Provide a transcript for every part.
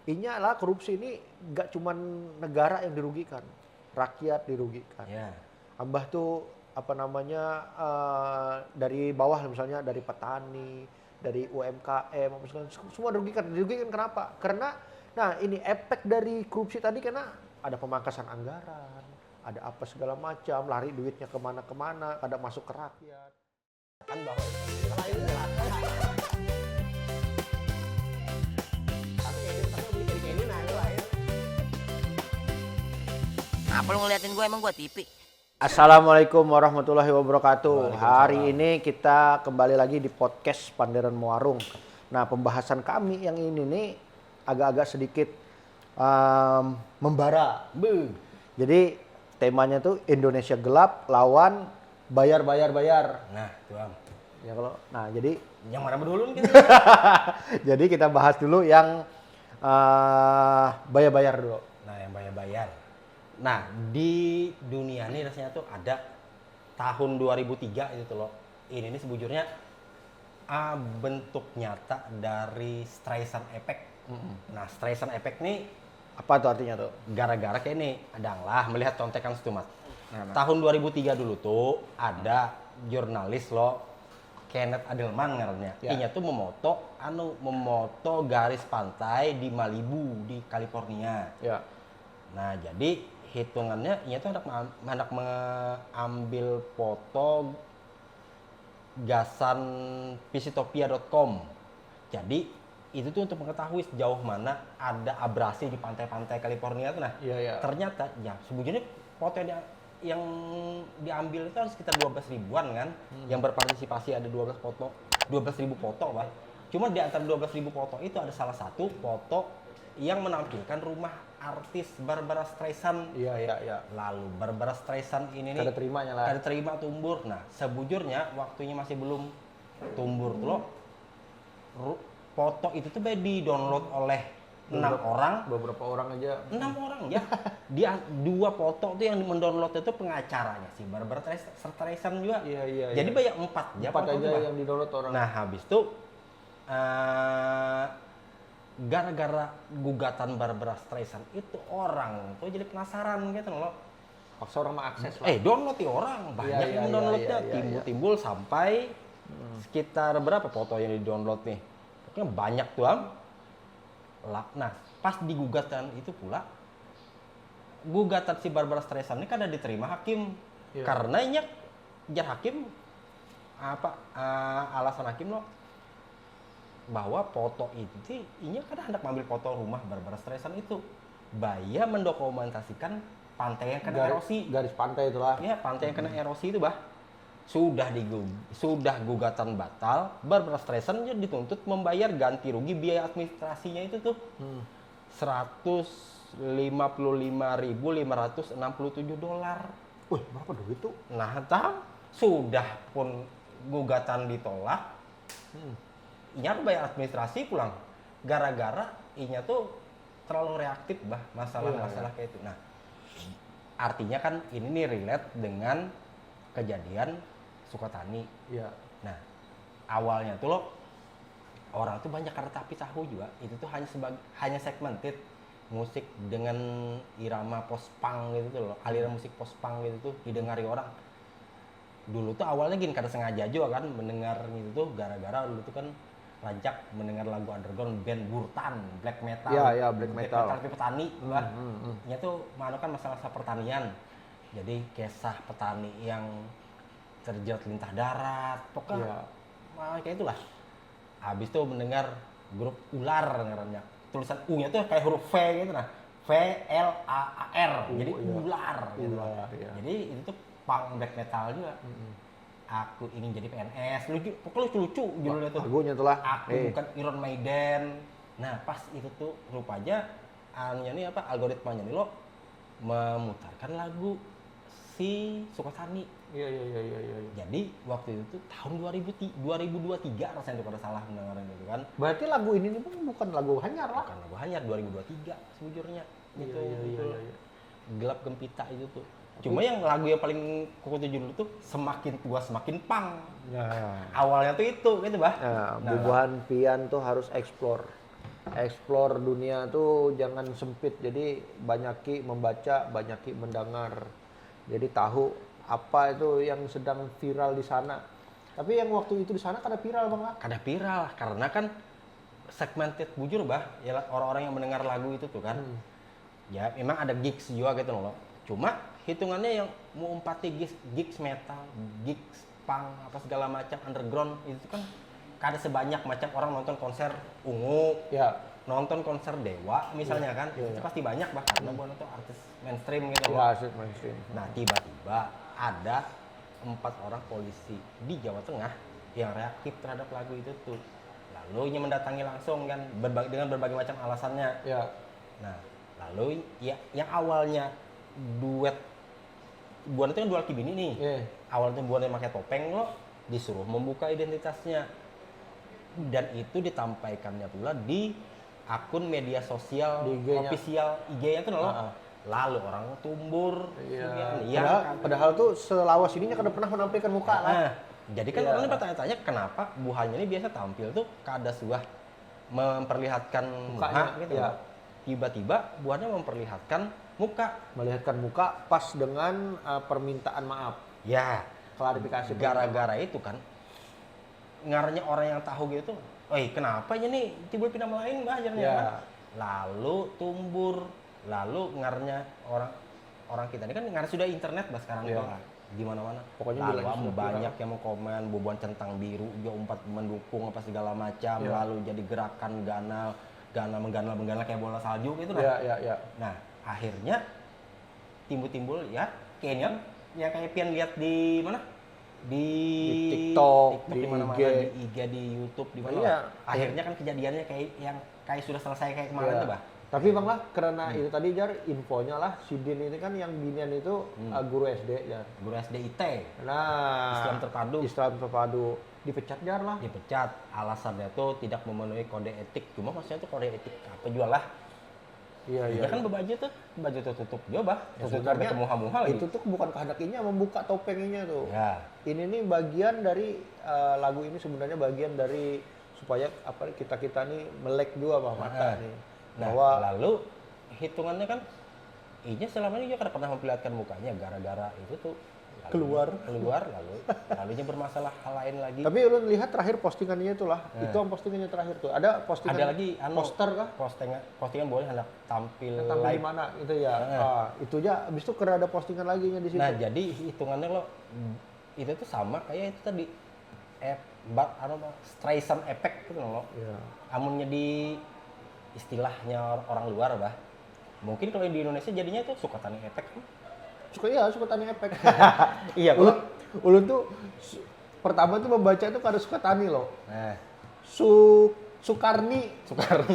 Intinya adalah korupsi ini nggak cuma negara yang dirugikan, rakyat dirugikan. Ya. Ambah tuh apa namanya dari bawah misalnya dari petani, dari UMKM, apa segala, semua dirugikan. Dirugikan kenapa? Karena nah ini efek dari korupsi tadi karena ada pemangkasan anggaran, ada apa segala macam, lari duitnya kemana-kemana, kadang masuk ke rakyat. Kan bahwa Apa lu ngeliatin gue, emang gue TV? Assalamualaikum warahmatullahi wabarakatuh. Hari ini kita kembali lagi di podcast Panderan Muarung. Nah, pembahasan kami yang ini nih agak-agak sedikit membara. Jadi temanya tuh Indonesia gelap lawan bayar. nah, tuh Am. Ya kalau, nah jadi Yang mana dulu nih kita? jadi kita bahas dulu yang bayar dulu. Nah, yang bayar. Nah, di dunia ini rasanya tuh ada tahun 2003 itu tuh loh. Ini nih sebujurnya bentuk nyata dari Streisand Effect. Nah, Streisand Effect nih Apa tuh artinya tuh? gara-gara kayak ini adanglah melihat contekan situ mas. Tahun 2003 dulu tuh ada jurnalis lo Kenneth Adelman ngarannya. Ya. Inya tuh memoto garis pantai di Malibu di California. Ya. Nah, jadi hitungannya inya tuh hendak mengambil foto gasan visitopia.com. Jadi itu tuh untuk mengetahui sejauh mana ada abrasi di pantai-pantai California tuh. Nah, Iya. ternyata ya sebujurnya foto yang diambil itu kan sekitar 12 ribuan kan. Yang berpartisipasi ada 12 ribu foto, Pak. Cuma di antara 12 ribu foto itu ada salah satu foto yang menampilkan rumah artis Barbara Streisand. Iya. Lalu Barbara Streisand ini nih Kada terimanya lah. ada terima tumbur. Nah, sebujurnya waktunya masih belum tumbur tuh loh. Foto itu tuh di download oleh 6 orang. Beberapa orang aja. 6 orang ya. Dia 2 foto tuh yang mendownload itu pengacaranya si Barbara Streisand juga. Iya. Jadi banyak 4 ya 4 foto aja tuh, Bang. yang di-download orang. Nah, habis itu gara-gara gugatan Barbara Streisand itu orang tuh jadi penasaran gitu loh. Orang mah akses lah. Download ya orang banyak Iya, yang downloadnya iya. timbul sampai sekitar berapa foto yang di-download nih? Pokoknya banyak tuh Am. Nah, pas digugatan itu pula gugatan si Barbara Streisand ini kan ada diterima hakim. Iya. Karena jar hakim alasan hakim loh bahwa foto itu inya kan hendak mengambil foto rumah Barbara Streisand itu Baya mendokumentasikan pantai yang kena erosi. Garis pantai itulah. Ya, pantai yang kena erosi itu bah sudah gugatan batal. Barbara Streisand dituntut membayar ganti rugi biaya administrasinya itu tuh 155.567 dolar. Wih, berapa duit tuh? Nah, sudah pun gugatan ditolak. Inya tuh bayar administrasi pulang. Gara-gara inya tuh terlalu reaktif bah masalah-masalah kayak itu. Nah, artinya kan ini nih relate dengan kejadian Sukatani. Iya. Nah, awalnya tuh lo orang tuh banyak karena tapi tahu juga itu tuh hanya segmented musik dengan irama post-punk gitu tuh loh, aliran musik post-punk gitu tuh didengari orang. Dulu tuh awalnya gini kada sengaja juga kan mendengar gitu tuh gara-gara dulu tuh kan rancak mendengar lagu underground band Burtan, black metal. Iya, black metal. Tapi petani lah. Nya tuh mana kan masalah pertanian. Jadi kisah petani yang terjerat lintah darat, pokoknya kayak itulah. Habis itu mendengar grup ular ngarannya. Tulisan U-nya tuh kayak huruf V gitu nah. VLAAR. Jadi ular gitu. Iya. Jadi itu tuh punk black metal juga. Aku ingin jadi PNS. Pokoknya lucu judulnya tuh. Lagunya tuh lah. Aku bukan Iron Maiden. Nah, pas itu tuh rupanya algoritmanya nih lo memutarkan lagu si Sukatani. Iya. Jadi waktu itu tuh tahun 2023 rasanya tuh pada salah mendengaran itu kan. Berarti lagu ini nih bukan lagu hanyar lah. Bukan lagu hanyar 2023 sebujurnya. Gitu. Iya. Gelap gempita itu tuh. Cuma yang lagu yang paling kuku tujuh dulu tuh semakin tua semakin pang. Ya. Awalnya tuh itu gitu bah. Bubuhan pian tuh harus explore. explore dunia tuh jangan sempit. Jadi banyaki membaca, banyaki mendengar. Jadi tahu apa itu yang sedang viral di sana. Tapi yang waktu itu di sana kada viral bang lah. Kada viral karena kan segmented bujur bah, ya orang-orang yang mendengar lagu itu tuh kan. Ya memang ada gigs juga gitu loh. Cuma hitungannya yang mau empati gigs metal, gigs punk apa segala macam underground itu kan kada sebanyak macam orang nonton konser ungu, Ya. nonton konser Dewa misalnya kan. Iya, Itu iya. pasti banyak bah karena buat nonton artis mainstream gitu Ya, loh. aset mainstream. Nah tiba-tiba ada 4 orang polisi di Jawa Tengah yang reaktif terhadap lagu itu tuh. Lalu ia mendatangi langsung kan dengan berbagai macam alasannya. Ya. Nah lalu ya yang awalnya duet Buan itu kan dual kibini nih. Iya. Awalnya Buan yang pakai topeng lo disuruh membuka identitasnya dan itu ditampaikannya pula di akun media sosial Di IG-nya. official IG-nya tuh loh. Ah. Lalu orang tumbur. Iya. Iya, Padahal tuh selawas ininya kada pernah menampilkan muka lah. Nah, jadi kan Iya. orang bertanya-tanya kenapa Buhannya ini biasa tampil tuh kada suah memperlihatkan Mukanya, muka gitu iya. loh. Tiba-tiba Buhannya memperlihatkan muka. Melihatkan muka pas dengan permintaan maaf, Ya, klarifikasi. gara-gara itu kan ngaranya orang yang tahu gitu, kenapa aja nih timbul pindah lain bah ajarnya Ya. kan? Lalu tumbur, lalu ngarnya orang kita ini kan ngar sudah internet bah sekarang Ya. tuh di mana-mana. Pokoknya Lalu bilangnya sudah banyak yang mau komen boboan centang biru, dia umpat mendukung apa segala macam, Ya. lalu jadi gerakan mengganal kayak bola salju gitu Ya, lah. ya, ya. Nah, akhirnya timbul ya kayaknya ya kayak pian lihat di mana? Di TikTok, di di mana-mana, IG. di IG, di YouTube, di mana. Iya. lah. Akhirnya kan kejadiannya kayak sudah selesai kayak kemarin Ya. tuh, Bah. Tapi bang lah, karena itu tadi jar infonya lah, si Din ini kan yang binian itu guru SD jar. Guru SDIT Nah, Islam terpadu. Islam terpadu dipecat jar lah. dipecat. Alasannya tuh tidak memenuhi kode etik. Cuma maksudnya tuh kode etik apa jual lah. Iya, Dia iya. kan baju tuh tutup juga, Bah. Ya, Tutup sebenarnya sampai muha-muha lagi. itu tuh bukan kehendaknya membuka topengnya tuh. Ya. Ini nih bagian dari lagu ini sebenarnya bagian dari supaya apa kita nih melek juga bah mata nih. Nah, Bahwa lalu hitungannya kan Ija selama ini juga kada pernah memperlihatkan mukanya gara-gara itu tuh keluar lalunya bermasalah hal lain lagi. tapi ulun lihat terakhir postingannya itulah, itu yang postingannya terakhir tuh. Ada postingan Ada lagi poster kah? postingan boleh hendak tampil Tampil di live. mana itu ya. Itu aja habis itu kira ada postingan lagi nya di situ. Nah, jadi hitungannya lo itu tuh sama kayak itu tadi Streisand effect gitu loh. Iya. Amunnya di istilahnya orang luar, Bah. Mungkin kalau di Indonesia jadinya tuh suka tani efek. Suka tani efek. Iya, ulun, ulun tuh pertama tuh membaca tuh kada suka tani loh. Nah, Sukarni. Soekarno.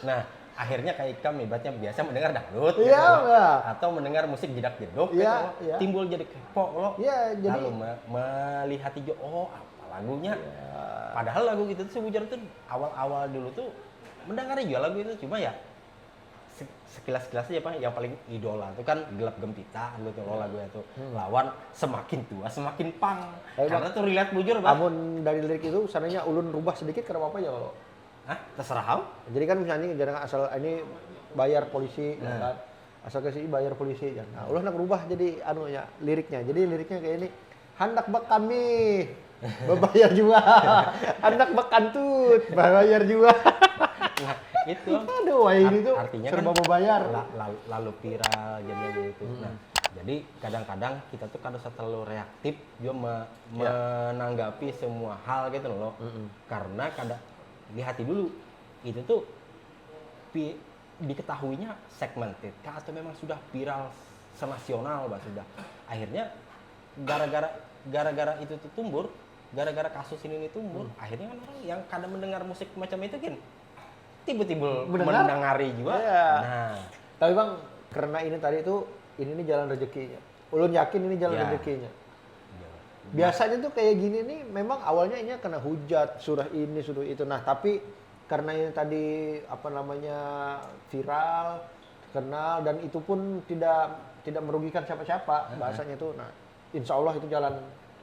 Nah, akhirnya kayak kami ibaratnya biasa mendengar dangdut gitu Iya, loh. iya. Atau mendengar musik jedak-jeduk gitu Iya, loh. iya. Timbul jadi kepo loh. Iya, jadi Lalu melihat hijau, apa lagunya. Iya. Padahal lagu itu tuh sebujar tuh awal-awal dulu tuh mendengar juga lagu itu, cuma ya sekilas-sekilas aja Pak, yang paling idola itu kan Gelap Gempita gitu loh lagunya tuh. Lawan semakin tua semakin pang. Tapi, Karena tuh relate bujur, Bang. namun dari lirik itu seandainya ulun rubah sedikit kada apa-apa ya kalau. Hah? Terserah kau. Jadi kan misalnya jangan asal ini bayar polisi ya kan. Asal kasih bayar polisi jangan. Nah, ulun nak rubah jadi anunya liriknya. Jadi liriknya kayak ini. Hendak bak kami berbayar juga. Hendak bak kantut bayar juga. Nah, itu Aduh, wah ini tuh artinya serba kan berbayar. lalu viral jadinya gitu. Nah, jadi kadang-kadang kita tuh kadang terlalu reaktif juga menanggapi semua hal gitu loh. Karena kadang di hati dulu itu tuh diketahuinya segmented atau memang sudah viral senasional bah sudah. Akhirnya gara-gara itu tuh tumbur, gara-gara kasus ini tumbur, akhirnya kan orang yang kadang mendengar musik macam itu kan tiba-tiba mendengari juga. Iya. Nah, Tapi Bang, karena ini tadi tuh ini nih jalan rezekinya. Ulun yakin ini jalan Ya. rezekinya. Biasanya tuh kayak gini nih memang awalnya ini kena hujat, surah ini, surah itu. Nah, tapi karena ini tadi apa namanya viral, kenal dan itu pun tidak merugikan siapa-siapa bahasanya tuh. Nah, insya Allah itu jalan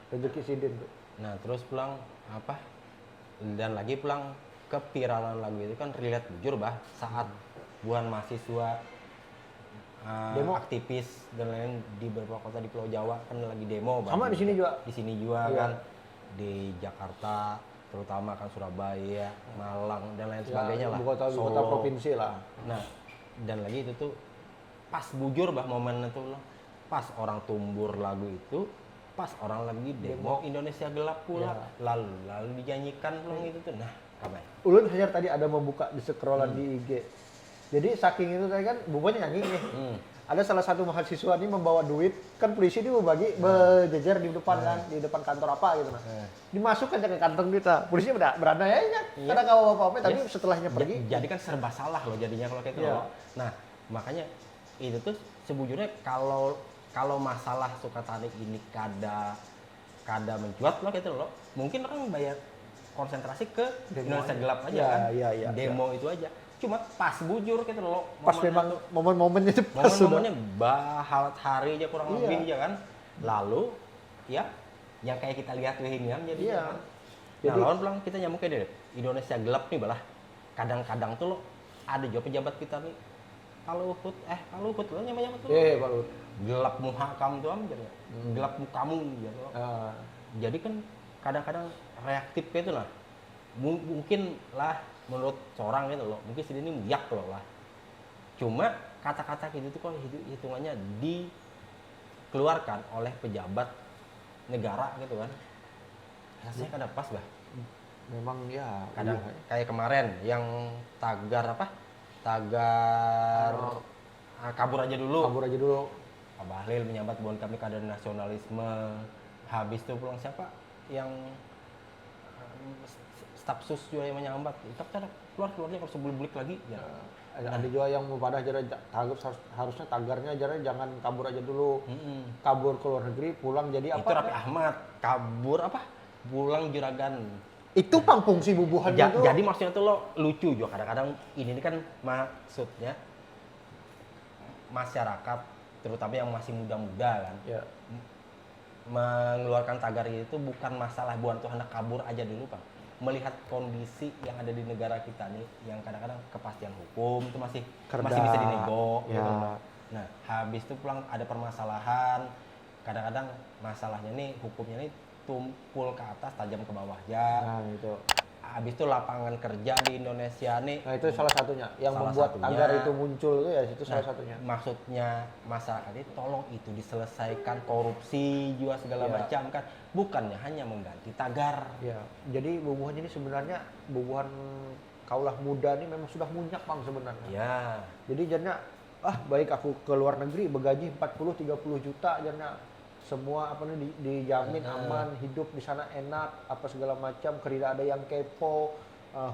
rezeki sidin tuh. nah terus pulang apa? Dan lagi pulang kepiralan lagu itu kan relate bujur bah saat buan mahasiswa Demo. aktivis dan lain di beberapa kota di Pulau Jawa kan lagi demo bah. Sama di sini juga. Di sini juga Iya. kan di Jakarta terutama kan Surabaya, Malang dan lain sebagainya lah. Ibu kota Solo. provinsi lah. Nah, dan lagi itu tuh pas bujur bah momen itu loh. Pas orang tumbur lagu itu, pas orang lagi demo Indonesia gelap pula. Lalu dinyanyikan belum itu tuh. Nah, kapan? Ulun hanya tadi ada membuka di scrollan di IG. Jadi saking itu tadi kan bumbunya nyanyi nih. Ada salah satu mahasiswa ini membawa duit, kan polisi dia berjejer di depan kan, di depan kantor apa gitu nah. Dimasukkan ke kantong kita. Polisi beranda ya, Iya. karena nggak apa-apa, tapi setelahnya pergi. Jadi kan serba salah loh jadinya kalau kayak gitu Iya. loh. Nah, makanya itu tuh sebujurnya kalau masalah Sukatani ini kada mencuat loh gitu loh. Mungkin orang bayar konsentrasi ke Demo Indonesia aja. gelap aja Iya, kan. iya, Demo itu aja. Cuma pas bujur gitu loh. Pas momennya memang tuh. momen-momennya itu pas sudah. Momen-momennya bahalat hari aja kurang Iya. lebih aja kan. Lalu ya yang kayak kita lihat ini kan jadi Iya. kan. Jadi- Nah, lawan pulang kita nyamuk deh. Indonesia gelap nih balah. Kadang-kadang tuh lo ada juga pejabat kita nih. Kalau Luhut lo namanya apa tuh? Pak Lut. Gelap muka kamu tuh am jadi. Gelap mukamu gitu. Ah, Jadi kan kadang-kadang reaktif kayak itu lah. Mungkin lah menurut seorang gitu loh. Mungkin sini muyak loh lah. Cuma kata-kata gitu tuh kok hitungannya dikeluarkan oleh pejabat negara gitu kan. Rasanya kada pas bah. memang ya. Kadang iya. kayak kemarin yang tagar apa? Tagar kabur aja dulu. Kabur aja dulu. Pak Bahlil menyambat bahwa kami kader nasionalisme. Habis itu pulang siapa yang staf sus juga yang menyambat. Itu kan keluarnya kalau sebelum lagi ya. Ada juga yang mau pada aja harusnya tagarnya aja jangan kabur aja dulu. Kabur ke luar negeri, pulang jadi Itu apa? Raffi Ahmad kabur apa? Pulang juragan. Itu pang fungsi bubuhannya tuh. Jadi maksudnya tuh lo lucu juga kadang-kadang ini kan maksudnya masyarakat terutama yang masih muda-muda kan Ya. mengeluarkan tagar itu bukan masalah buat tuh hendak kabur aja dulu Pak. Melihat kondisi yang ada di negara kita nih yang kadang-kadang kepastian hukum itu masih bisa dinego Ya. gitu. Nah, habis itu pulang ada permasalahan kadang-kadang masalahnya nih hukumnya nih tumpul ke atas tajam ke bawah ya. Nah, itu. Habis itu lapangan kerja di Indonesia nih Nah, itu salah satunya yang Salah membuat satunya. tagar itu muncul itu ya itu salah Nah, satunya. maksudnya masyarakat ini tolong itu diselesaikan korupsi juga segala Ya. macam kan bukannya hanya mengganti tagar. Ya. Jadi bubuhan ini sebenarnya bubuhan kaulah muda ini memang sudah munyak Bang sebenarnya. Ya. Jadi jadinya baik aku ke luar negeri bergaji 40-30 juta jadinya semua apa nih dijamin aman, hidup di sana enak, apa segala macam, tidak ada yang kepo,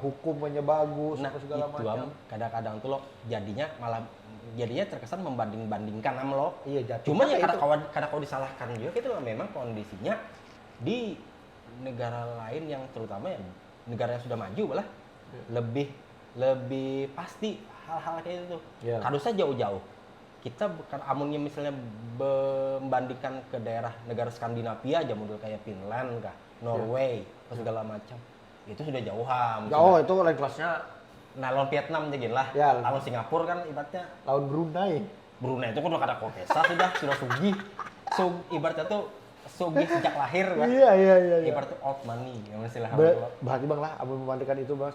hukumnya bagus, Nah, apa segala itu macam. kadang-kadang tuh lo jadinya terkesan membanding-bandingkan sama lo. Iya, jatuh. Cuma ya itu. kadang kau disalahkan juga gitu loh memang kondisinya di negara lain yang terutama ya negara yang sudah maju malah lebih pasti hal-hal kayak itu. Ya. Harusnya jauh-jauh. Kita bukan amunnya misalnya membandingkan ke daerah negara Skandinavia aja model kayak Finland kah, Norway, atau segala macam. Itu sudah jauhan. Oh, itu lain kelasnya Nah, lawan Vietnam aja lah. Ya. Lawan Singapura kan ibaratnya lawan Brunei. Brunei itu kan udah kada kotesa sudah sugih. Ibaratnya tuh sugih sejak lahir kan. Iya. Ibaratnya old money yang istilah Berarti Bang lah, amun memandikan itu Bang,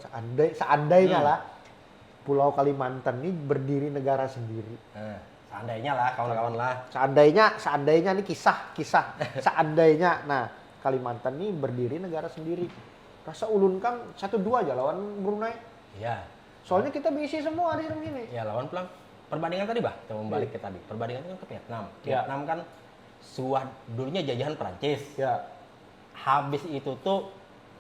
seandainya lah Pulau Kalimantan ini berdiri negara sendiri. Nah, seandainya lah kawan-kawan lah. Seandainya ini kisah. Seandainya, nah Kalimantan ini berdiri negara sendiri. Rasa ulun Kang 1-2 aja lawan Brunei. Iya. Soalnya kita bisi semua di sini. Ya lawan pulang. Perbandingan tadi bah, kita membalik ke tadi. Perbandingan itu kan ke Vietnam. Ya. Vietnam kan dulunya jajahan Prancis. Ya. Habis itu tuh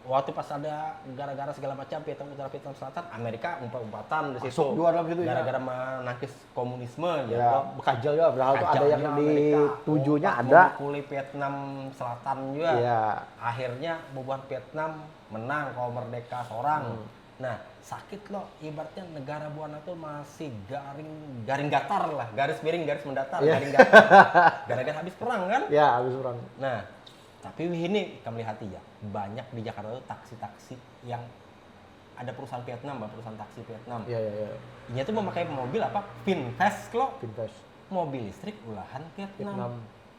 waktu pas ada gara-gara segala macam Vietnam Utara Vietnam Selatan, Amerika umpatan di situ. Masuk dua dalam situ ya. Gara-gara menangkis komunisme Ya, bekajal ya, padahal tuh ada yang di tujuhnya Umpat ada. memukuli Vietnam Selatan juga. Iya. Akhirnya membuat Vietnam menang kalau merdeka seorang. Nah, sakit loh ibaratnya negara buana tuh masih garing gatar lah, garis miring garis mendatar, Iya. garing gatar. Gara-gara habis perang kan? Ya, habis orang. Nah, tapi ini kami lihat ya, banyak di Jakarta tuh taksi-taksi yang ada perusahaan Vietnam, perusahaan taksi Vietnam. Iya, iya, iya. Ini tuh memakai mobil apa? VinFast lo. Vintage. Mobil listrik olahan Vietnam. Vietnam.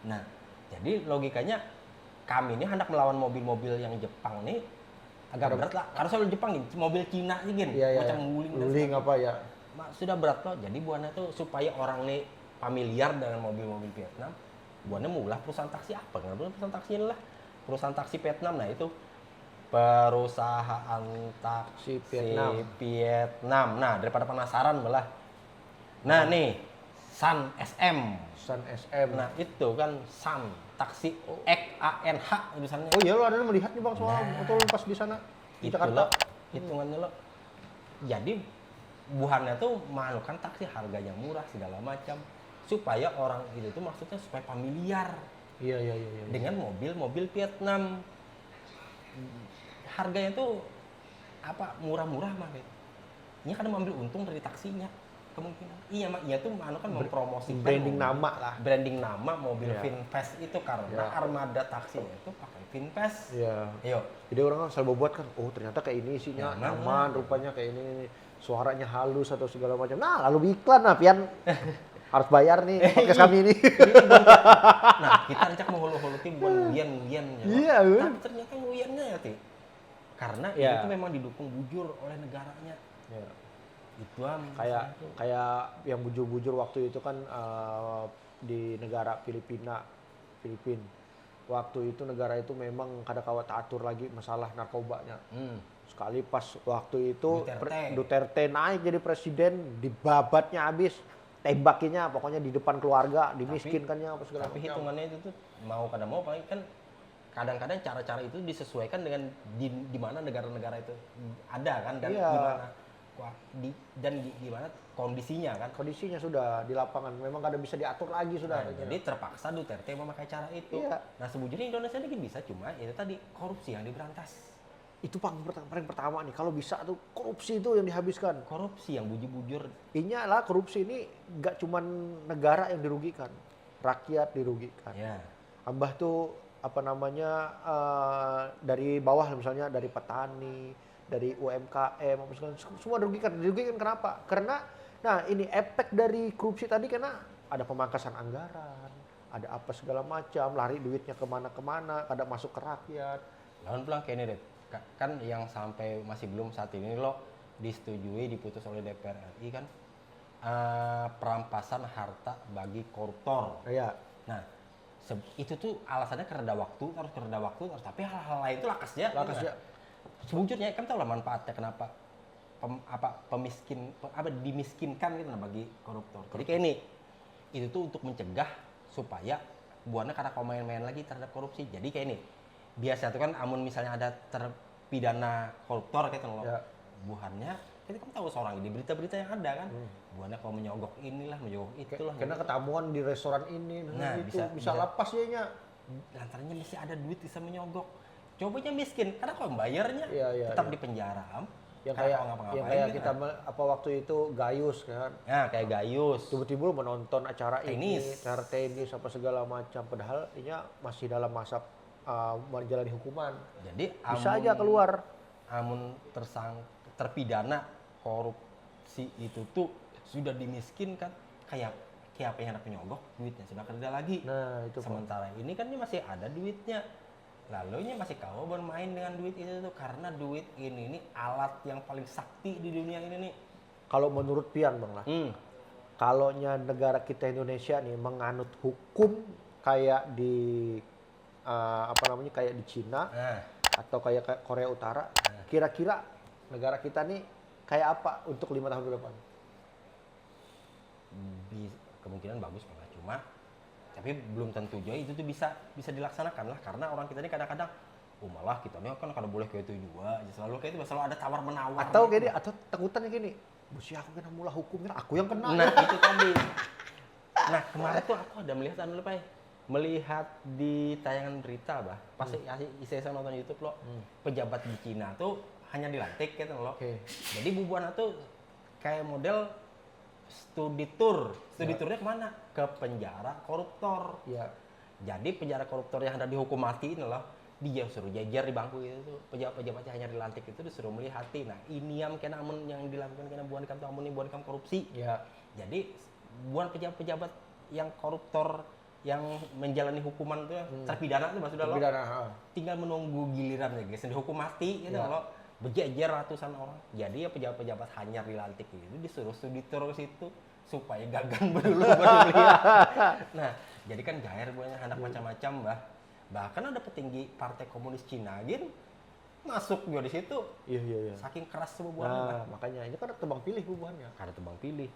Nah, jadi logikanya kami ini hendak melawan mobil-mobil yang Jepang nih agak berat lah. Karena soal Jepang nih, mobil Cina nih gin, Iya, iya. macam wuling dan Wuling apa ya? sudah berat loh. Jadi buahnya tuh supaya orang nih familiar dengan mobil-mobil Vietnam, buahnya mulah perusahaan taksi apa? Nggak boleh perusahaan taksi lah. Perusahaan taksi Vietnam, nah itu perusahaan taksi Vietnam. Nah, daripada penasaran malah. Nah, nih Sun SM. Sun SM. Nah, itu kan Sun taksi XANH tulisannya. Oh iya, lo ada melihat nih Bang soal Nah. atau pas di sana di Itu Jakarta. lo, hitungannya lo. Jadi buhannya tuh manukan taksi harganya murah segala macam supaya orang itu tuh maksudnya supaya familiar Iya, iya, iya, iya. dengan mobil-mobil Vietnam. Harganya tuh apa murah-murah mah gitu. Ini kan mengambil untung dari taksinya kemungkinan. Iya mak, iya tuh kan mempromosikan Branding mobil- nama lah. branding nama mobil Iya. VinFast itu karena Iya. armada taksinya itu pakai VinFast. Iya. Ayo, Jadi orang kan selalu buat kan, oh ternyata kayak ini isinya Nyaman nyaman, lah. rupanya kayak ini, suaranya halus atau segala macam. Nah, lalu iklan lah, Pian. Harus bayar nih podcast kami ini. nah kita ajak menghulu-huluti buat nguyen-nguyen ya. Iya, Pak. bener. Tapi ternyata nguyennya ya Ti. Karena Iya. itu memang didukung bujur oleh negaranya. Ya. Itu Kayak yang bujur-bujur waktu itu kan di negara Filipina. Waktu itu negara itu memang kada kawat atur lagi masalah narkobanya. Sekali pas waktu itu Duterte naik jadi presiden, dibabatnya habis, tembakinya pokoknya di depan keluarga, dimiskinkannya apa segala Tapi macam. hitungannya itu tuh mau kada mau paling kan kadang-kadang cara-cara itu disesuaikan dengan di mana negara-negara itu ada kan dan Iya. gimana kondisinya kan. Kondisinya sudah di lapangan memang kada bisa diatur lagi sudah. Nah, jadi terpaksa Duterte memakai cara itu. Iya. Nah, sebujurnya Indonesia ini bisa cuma itu tadi korupsi yang diberantas. Itu paling pertama nih, kalau bisa tuh korupsi itu yang dihabiskan. Korupsi yang bujur-bujur. Intinya lah korupsi ini nggak cuman negara yang dirugikan, rakyat dirugikan. Ya. Ambah tuh apa namanya dari bawah misalnya dari petani, dari UMKM, apa segala, semua dirugikan. Dirugikan kenapa? Karena nah ini efek dari korupsi tadi karena ada pemangkasan anggaran, ada apa segala macam, lari duitnya kemana-kemana, kada masuk ke rakyat. Lawan pulang kayak ini deh. Kan yang sampai masih belum saat ini lo disetujui diputus oleh DPR RI kan perampasan harta bagi koruptor. Iya. Nah, itu tuh alasannya karena waktu, terus tapi hal-hal lain itu lakas ya. Lakas ya. Sebujurnya kan tahu lah manfaatnya kenapa dimiskinkan gitu nah bagi koruptor. Jadi kayak ini itu tuh untuk mencegah supaya buahnya karena kau main-main lagi terhadap korupsi. Jadi kayak ini biasa tuh kan amun misalnya ada terpidana koruptor gitu loh. Ya. Buahannya kita kan tahu seorang di berita-berita yang ada kan. Buahnya kalau menyogok inilah, menyogok itulah. Karena ketamuan di restoran ini, Nah, itu bisa- bisa lapas ya nya. Lantarannya mesti ada duit bisa menyogok. Cobanya miskin, karena kalau bayarnya Iya, iya, tetap iya. di penjara. Yang Karena kayak kalau ngapa-ngapain yang kayak gitu kita kan. apa waktu itu Gayus kan. Nah, kayak Gayus. Tiba-tiba menonton acara ini, Tenis. acara tenis apa segala macam, padahal ini masih dalam masa menjalani hukuman. Jadi Bisa aja keluar. Amun terpidana korupsi itu tuh sudah dimiskinkan kayak apa yang hendak menyogok duitnya sudah kerja lagi. Nah, itu Pak. Sementara ini kan ini masih ada duitnya. Lalu ini masih kau bermain dengan duit itu tuh karena duit ini nih alat yang paling sakti di dunia ini nih. Kalau menurut Pian Bang lah, kalau negara kita Indonesia nih menganut hukum kayak di kayak di Cina Nah, atau kayak Korea Utara, kira-kira negara kita nih kayak apa untuk 5 tahun ke depan? kemungkinan bagus malah cuma tapi belum tentu juga itu tuh bisa dilaksanakan lah karena orang kita ini kadang-kadang malah kita nih kan kada boleh kayak itu juga selalu kayak itu selalu ada tawar menawar Atau gini, atau takutannya gini, busi aku kena mula hukumnya, aku yang kena. nah itu tadi nah kemarin tuh aku ada melihat di tayangan berita pas saya nonton YouTube loh pejabat di Cina tuh hanya dilantik gitu loh. Jadi bubuan tuh kayak model studi turnya kemana? Ke penjara koruptor. Iya. Jadi penjara koruptor yang ada dihukum mati ini loh, dia suruh jajar di bangku itu tuh pejabat-pejabatnya hanya dilantik itu disuruh melihati. Nah ini kena amun yang dilakukan kena buan kam tuh amun ini buan kam korupsi. Ya. Jadi buan pejabat-pejabat yang koruptor yang menjalani hukuman tuh terpidana tuh maksudnya lo Pidana. tinggal menunggu gilirannya guys, dihukum mati gitu Ya. lo berjejer ratusan orang. Jadi ya pejabat-pejabat hanya dilantik itu disuruh studi terus itu supaya gagang dulu baru lihat. Nah jadi kan gair banyak anak macam-macam bahkan ada petinggi partai komunis Cina gitu masuk juga di situ. Iya. Saking keras buahnya. Nah, makanya ini kan tebang pilih buahnya. Karena tebang pilih.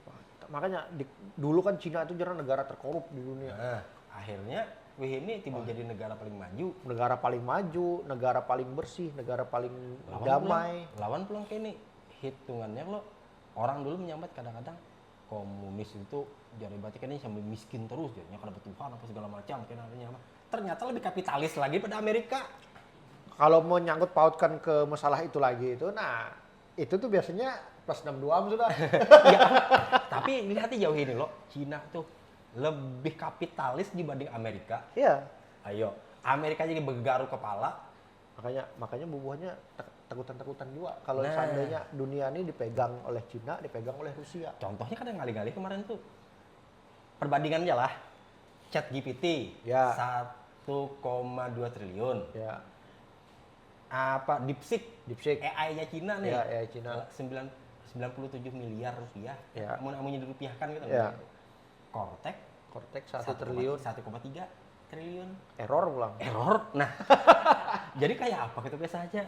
Makanya dulu kan Cina itu jarang negara terkorup di dunia. Nah, akhirnya wih ini tiba jadi negara paling maju. Negara paling maju, negara paling bersih, negara paling damai. Lawan pulang kayak ini hitungannya lo orang dulu menyambat kadang-kadang komunis itu jadi berarti kan ini sampai miskin terus jadinya karena Tuhan apa segala macam kenanya ternyata lebih kapitalis lagi pada Amerika. Kalau mau nyangkut pautkan ke masalah itu lagi itu, nah itu tuh biasanya plus 62 sudah. Ya, tapi lihat jauh ini loh, Cina tuh lebih kapitalis dibanding Amerika. Iya. Ayo, Amerika jadi bergaru kepala. Makanya bubuhannya takutan-takutan juga. Kalau Nah. seandainya dunia ini dipegang oleh Cina, dipegang oleh Rusia. Contohnya kan yang ngali-ngali kemarin tuh perbandingannya lah, ChatGPT Ya. 1,2 triliun. Ya, Apa DeepSeek DeepSeek. AI-nya Cina nih. Ya, AI Cina. 97 miliar rupiah. Ya. Amunnya dirupiahkan gitu. Ya. Cortex Cortex 1 triliun. 1,3 triliun. Error ulang. Error. Nah, jadi kayak apa gitu biasa aja.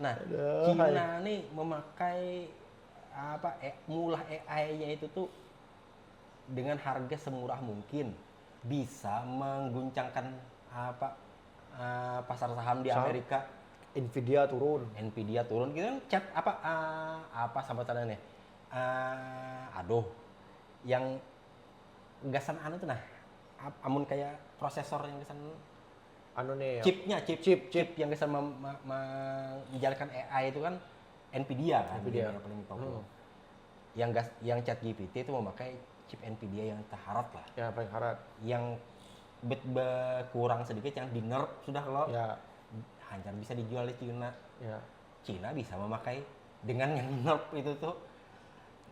Nah, Aduh, Cina nih memakai mulah AI-nya itu tuh dengan harga semurah mungkin bisa mengguncangkan pasar saham di Saham. Amerika. Nvidia turun. Nvidia turun gitu kan chat apa sambatannya yang gasan anu tuh nah amun kayak prosesor yang gasan Anu nih. chip yang gasan menjalankan AI itu kan Nvidia kan Nvidia. yang paling populer. Yang ChatGPT itu memakai chip Nvidia yang terharat lah, Ya, paling harat. yang kurang sedikit yang di nerf sudah kalau Ya, hancur bisa dijual di Cina. ya. Cina bisa memakai dengan yang nerf itu tuh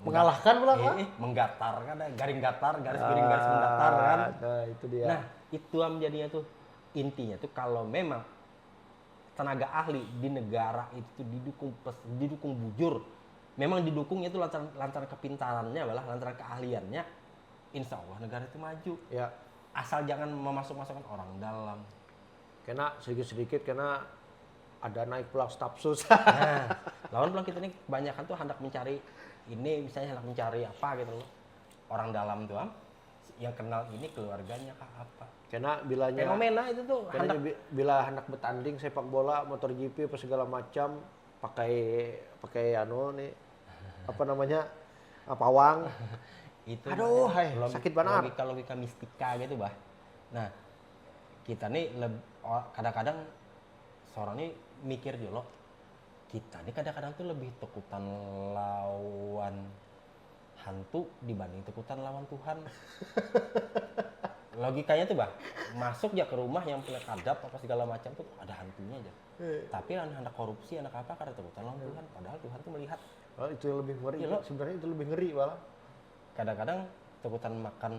Mengalahkan pula kan? menggatar kan ada garing gatar garis miring garis mendatar kan. Nah, itu dia. Nah itu jadinya tuh intinya tuh kalau memang tenaga ahli di negara itu tuh didukung bujur, memang didukungnya itu lantaran kepintarannya lantaran keahliannya, insya Allah negara itu maju. Ya, Asal jangan memasukkan orang dalam. kena sedikit-sedikit kena ada naik pulang staf sus. Nah, lawan pulang kita ini kebanyakan tuh hendak mencari ini, misalnya hendak mencari apa gitu loh. Orang dalam tuh yang kenal ini keluarganya kah apa. Kena bilanya Fenomena itu tuh kena hendak bila hendak bertanding sepak bola, motor GP apa segala macam pakai anu nih apa namanya? Pawang. itu Aduh, banyak hai, sakit benar. logika mistika gitu bah. Nah kita nih kadang-kadang seorang ini mikir dulu kita nih kadang-kadang tuh lebih takutan lawan hantu dibanding takutan lawan Tuhan. Logikanya tuh bah masuk ya ke rumah yang punya kadap apa segala macam tuh ada hantunya aja. Tapi anak korupsi anak apa karena takutan lawan Tuhan, padahal Tuhan tuh melihat. Oh, itu yang lebih ngeri. Iya, lo. Sebenarnya itu lebih ngeri malah. Kadang-kadang takutan makan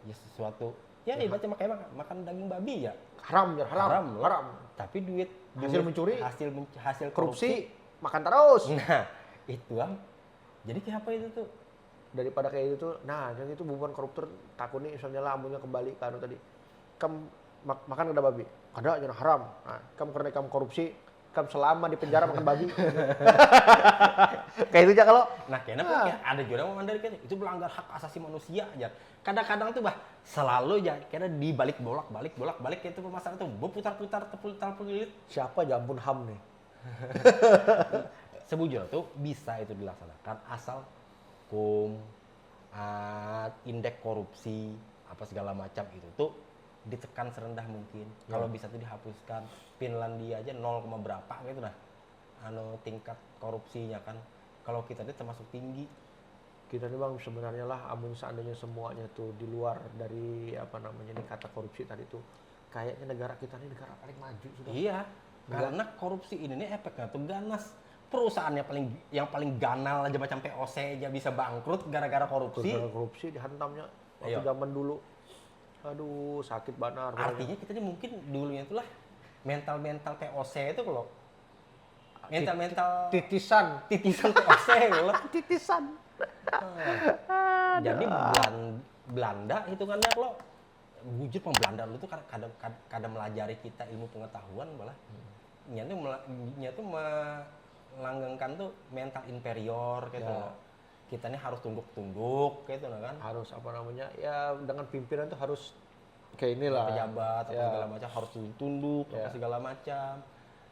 ya sesuatu ya ibaratnya makan daging babi ya Haram, ya haram. loh. Haram. Tapi duit Hasil mencuri, hasil Korupsi, makan terus. nah itu jadi kayak apa itu tuh Daripada kayak gitu, nah yang itu bubuhan koruptor takut nih misalnya lah amunnya kembali ke anu tadi. Makan ada babi, ada jangan haram. Nah, karena kamu korupsi, kamu selama di penjara makan babi. Kayak itu aja kalau. nah kenapa ya ada juga yang mandiri kan itu melanggar hak asasi manusia aja. Kadang-kadang tuh bah selalu ya karena dibalik bolak-balik itu permasalahan tuh berputar-putar terputar-putar. Siapa ya ampun HAM nih? Sebujurnya tuh bisa itu dilaksanakan asal indeks korupsi apa segala macam itu tuh ditekan serendah mungkin. Kalau bisa tuh dihapuskan. Finlandia aja 0, berapa gitu nah. Tingkat korupsinya kan. Kalau kita ini termasuk tinggi. Kita nih Bang sebenarnya lah amun seandainya semuanya tuh di luar dari apa namanya nih kata korupsi tadi tuh kayaknya negara kita ini negara paling maju sudah. Iya, karena korupsi ini nih efeknya tuh ganas. Perusahaannya yang paling ganal aja macam POC aja bisa bangkrut gara-gara korupsi. Gara-gara korupsi dihantamnya waktu Ayo. zaman dulu. Aduh, sakit banar. Artinya kita nih mungkin dulunya itulah mental POC itu kalau mental titisan POC loh. titisan. Jadi Belanda hitungannya lo bujur Belanda lu tuh kadang melajari kita ilmu pengetahuan malah nya tuh melanggengkan tuh mental inferior gitu Ya. loh. Kita nih harus tunduk gitu loh kan. Harus apa namanya? Ya dengan pimpinan tuh harus kayak inilah. Pejabat apa Ya. segala macam harus tunduk apa Ya. segala macam.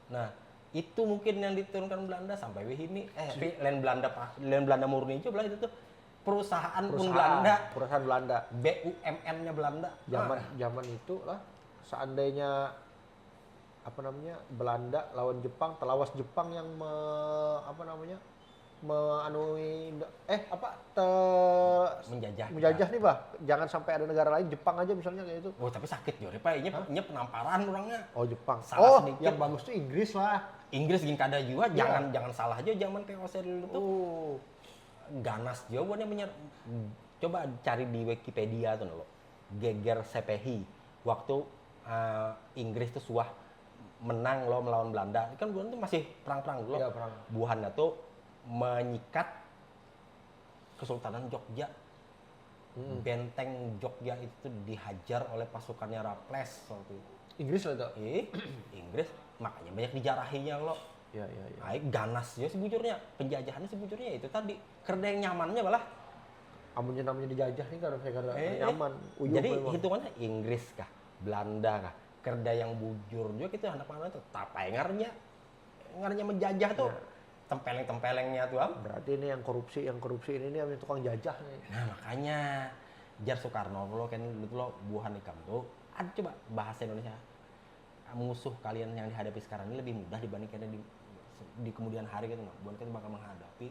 Nah, itu mungkin yang diturunkan Belanda sampai ini tapi land Belanda murni itu belah itu tuh perusahaan pun Belanda, Perusahaan Belanda. BUMN-nya Belanda. Zaman itu lah seandainya apa namanya Belanda lawan Jepang, telawas Jepang yang menjajah nih bah, jangan sampai ada negara lain, Jepang aja misalnya kayak itu. Oh tapi sakit Jore Pak, ini penamparan orangnya. Oh Jepang. Salah sedikit. Yang bagus tuh Inggris lah. Inggris gini kada juga, Iya. jangan salah aja zaman POC dulu tuh. Oh, Ganas juga buatnya coba cari di Wikipedia tuh lo. Geger Sepehi waktu Inggris tuh suah menang lo melawan Belanda. Kan Belanda tuh masih perang-perang dulu. Iya, perang. Buhannya tuh menyikat Kesultanan Jogja. Benteng Jogja itu dihajar oleh pasukannya Raffles waktu itu. Inggris lah itu. Inggris makanya banyak dijarahinya lo. Iya, iya, iya. Ganas ya sebujurnya, penjajahannya sebujurnya itu tadi kerda yang nyamannya malah. Amunnya namanya dijajah nih karena nyaman. Uyuh Jadi memang. hitungannya Inggris kah, Belanda kah, kerda yang bujur juga gitu anak mana tuh tapai ngarnya menjajah tuh. Ya. Tempeleng-tempelengnya tuh am. Berarti ini yang korupsi ini nih yang tukang jajah nih. Nah makanya Jar Soekarno lo kan dulu lo buhan ikam tuh ada coba bahasa Indonesia musuh kalian yang dihadapi sekarang ini lebih mudah dibandingkan di kemudian hari gitu nggak bukan kita bakal menghadapi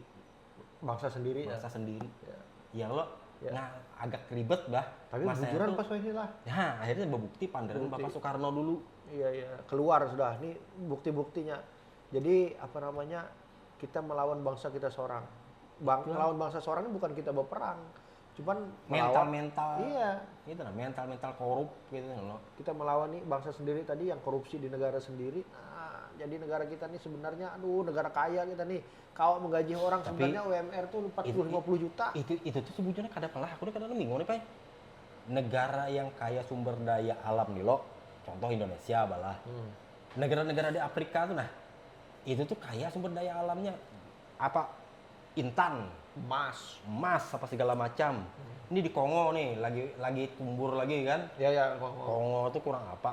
Bangsa sendiri bangsa sendiri ya. ya lo Ya. nah agak ribet bah Tapi masanya bujuran tuh- pas ini lah. nah akhirnya berbukti pandaran Bukti. Bapak Soekarno dulu Iya, iya. Keluar sudah. Nih bukti-buktinya. Jadi apa namanya? Kita melawan bangsa kita seorang. Melawan bangsa seorang ini bukan kita berperang. Cuman melawan. mental Iya. itu nah mental korup gitu lo Kita melawan nih bangsa sendiri tadi yang korupsi di negara sendiri. Nah, jadi negara kita nih sebenarnya aduh negara kaya kita nih. Kalau menggaji orang Tapi sebenarnya UMR tuh 40-50 juta. itu tuh sebujurnya kada pelah aku kadang bingung nih Pak. Negara yang kaya sumber daya alam nih lo contoh Indonesia balah negara-negara di Afrika tuh nah itu tuh kaya sumber daya alamnya apa intan emas apa segala macam ini di Kongo nih lagi tumbuh lagi kan Ya ya. Kongo tuh kurang apa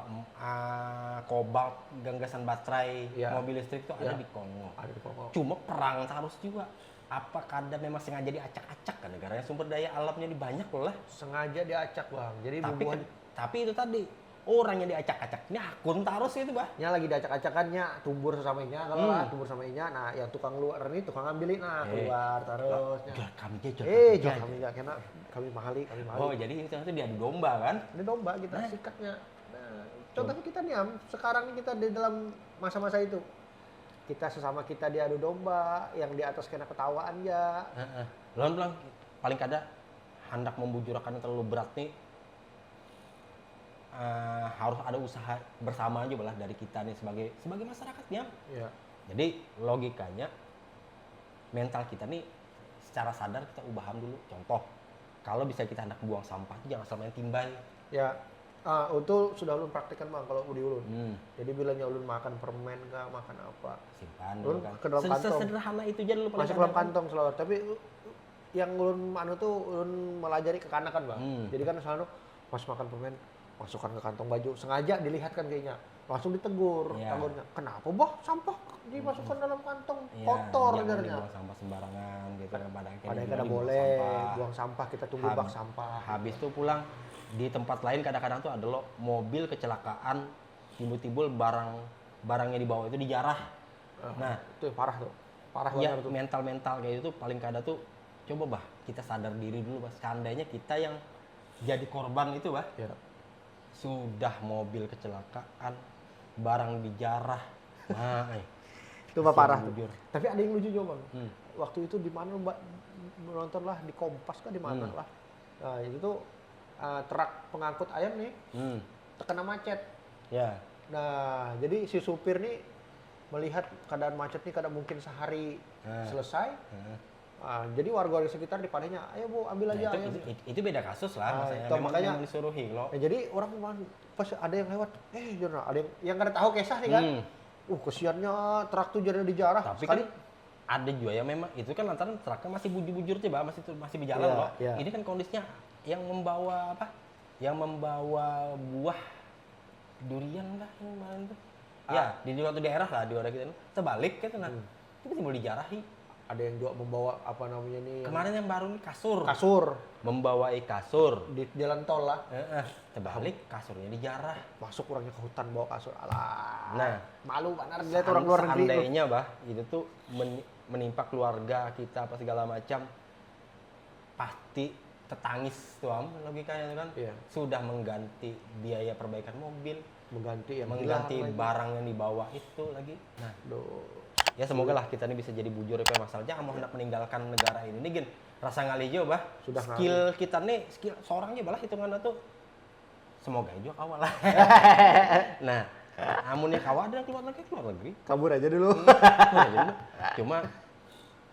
kobalt ganggasan baterai Ya. mobil listrik tuh ada Ya. di Kongo Ada di Kongo. cuma perang terus juga apa kadang memang sengaja diacak-acak kan negaranya sumber daya alamnya di banyak loh lah Sengaja diacak bang. Jadi tapi bubuhan tapi itu tadi orangnya diacak-acak ini akun terus itu bah nya lagi diacak-acakannya tumbur sesamanya kalau lah tumbur sesamanya nah yang tukang luar ini tukang ambilin keluar terusnya jual kami aja jual kami nggak kena kami mahali oh jadi itu diadu domba kan ini domba kita sikatnya nah contohnya kita nih Am sekarang ini kita di dalam masa-masa itu kita sesama kita diadu domba yang di atas kena ketawaan ya Lalu bilang paling kada hendak membujurakan yang terlalu berat nih harus ada usaha bersama aja lah dari kita nih sebagai masyarakatnya. ya Jadi logikanya mental kita nih secara sadar kita ubahan dulu. Contoh, kalau bisa kita hendak buang sampah jangan asal main timbay. ya itu sudah ulun praktekkan bang kalau di ulun jadi bilangnya ulun makan permen kah makan apa Simpan Ulun dulu kan. ke dalam kantong. Sederhana itu aja dulu paling masuk ke kada dalam kan. kantong selalu tapi yang ulun ulun melajari kekanakan bang jadi kan selalu pas makan permen masukkan ke kantong baju sengaja dilihatkan kayaknya langsung ditegur Iya. tagurnya kenapa boh sampah dimasukkan dalam kantong Iya, kotor jangan jadinya dibuang sampah sembarangan gitu kan padahal dibuang kada sampah. boleh buang sampah kita tunggu Hab- bak sampah Habis itu pulang di tempat lain kadang-kadang tuh ada lo mobil kecelakaan timbul-timbul barangnya di bawah itu dijarah. Nah, itu parah tuh parah ya banget tuh mental kayak itu paling kada tuh coba bah kita sadar diri dulu bah seandainya kita yang jadi korban itu bah ya. sudah mobil kecelakaan, barang dijarah. Nah, Itu mah parah. bujur. Tapi ada yang lucu juga, Bang. Hmm. Waktu itu di mana Mbak menonton lah di Kompas kan di mana lah. Nah, itu tuh truk pengangkut ayam nih terkena macet. Ya. Nah, jadi si supir nih melihat keadaan macet nih kadang mungkin sehari selesai. Jadi warga-warga sekitar dipadanya, ayo Bu ambil aja ayam. Itu beda kasus lah, itu memang makanya disuruhi loh. Nah, jadi orang pas ada yang lewat, jurnal, ada yang kada tahu kisah nih kan. Kesiannya truk tuh jadi dijarah. Tapi sekali. kan ada juga yang memang itu kan lantaran truknya masih bujur-bujur coba masih berjalan Iya, loh. iya. Ini kan kondisinya yang membawa apa? Yang membawa buah durian lah yang kemarin tuh. Ya, di suatu daerah lah di daerah kita itu terbalik gitu nah. Itu boleh dijarahi. Ada yang juga membawa apa namanya nih? Kemarin yang baru nih kasur. Membawa kasur Di jalan tol lah. terbalik kasurnya dijarah. Masuk orangnya ke hutan bawa kasur. Alah. Nah, malu benar lihat orang luar negeri. Seandainya bah itu tuh menimpa keluarga kita apa segala macam, pasti tetangis tuh logikanya itu kan. Iya. Sudah mengganti biaya perbaikan mobil, Mengganti yang mengganti hilang lagi. barang yang dibawa itu lagi. Nah, Duh. ya semoga lah kita ini bisa jadi bujur apa masalahnya mau hendak meninggalkan negara ini nih gin rasa ngalijo bah. Sudah skill kita nih skill seorangnya balah hitungannya tuh semoga juga kawal lah. Nah, amunnya kawal ada keluar negeri. Kabur aja dulu. Cuma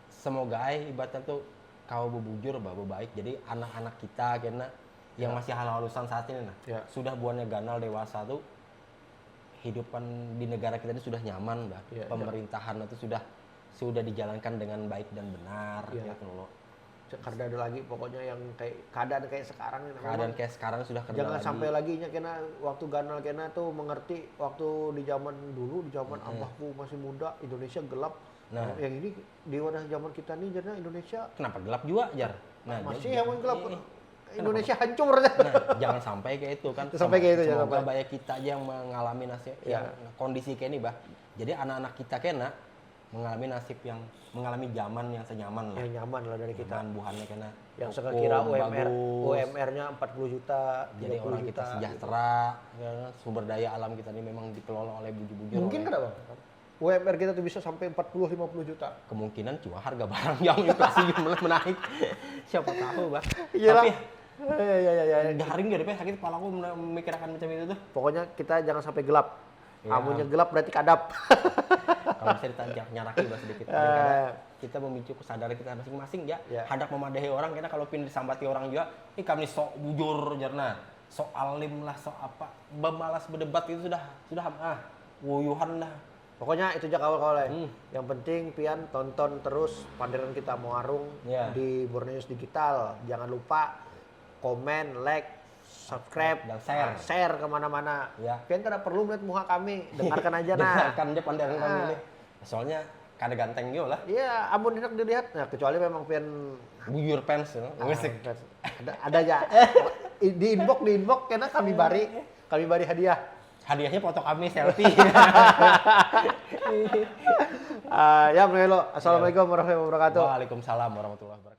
semoga ibaratnya tuh kau bubujur bah baik. Jadi anak-anak kita kena yang masih halal-halusan saat ini nah. Ya. Sudah buannya ganal dewasa tuh hidupan di negara kita ini sudah nyaman bah. Ya, Pemerintahan itu sudah dijalankan dengan baik dan benar Ya. gitu loh. Karena ada lagi pokoknya yang kayak keadaan kayak sekarang ini. Keadaan kayak sekarang sudah kerja Jangan lagi. sampai lagi nya kena waktu ganal kena tuh mengerti waktu di zaman dulu di zaman abahku masih muda Indonesia gelap. Nah. Yang ini di wadah zaman kita nih jadi Indonesia Kenapa gelap juga jar? Nah, masih jadi- yang gelap. ini. Indonesia hancur. Nah, jangan sampai kayak itu kan. Sampai kayak itu, jangan Semoga sampai. banyak kita aja yang mengalami nasib Ya. yang kondisi kayak ini, bah. Jadi anak-anak kita kena mengalami nasib yang mengalami zaman yang senyaman lah. Yang nyaman lah dari kita. Zaman buhannya kena. Yang hukum, sekira UMR bagus. UMR-nya 40 juta, Jadi 30 orang kita juta. sejahtera, ya, sumber daya alam kita ini memang dikelola oleh bujur-bujur. Mungkin oleh- kan Bang? UMR kita tuh bisa sampai 40-50 juta. Kemungkinan cuma harga barang yang inflasi jumlah menaik. Siapa tahu, bah. Iyalah. Tapi Ya. garing gak deh, sakit kepala aku memikirkan macam itu tuh. Pokoknya kita jangan sampai gelap. Ya. Amunnya gelap berarti kadap. Kalau bisa ditanya nyaraki bah sedikit. Kadang-kadang kita memicu kesadaran kita masing-masing ya. Ya. Hendak memadahi orang karena kalau pin disambati orang juga, kami sok bujur jarna. Sok alim lah, sok apa. Bemalas berdebat itu sudah wuyuhan dah. Pokoknya itu aja kawan-kawan. Hmm. Yang penting pian tonton terus Panderan Kita Muarung Ya. di Borneo News Digital. Jangan lupa komen, like, subscribe, Dan share. share kemana-mana. Ya. Pian tidak perlu melihat muka kami, dengarkan aja nah. Dengarkan aja pandangan kami Ah. ini. Soalnya kada ganteng juga lah. Iya, amun hendak dilihat. Nah, kecuali memang pian Bujur pants ya. Musik. ada aja. di inbox karena kami bari hadiah. Hadiahnya foto kami selfie. Ya, Assalamualaikum warahmatullahi wabarakatuh. Waalaikumsalam warahmatullahi wabarakatuh.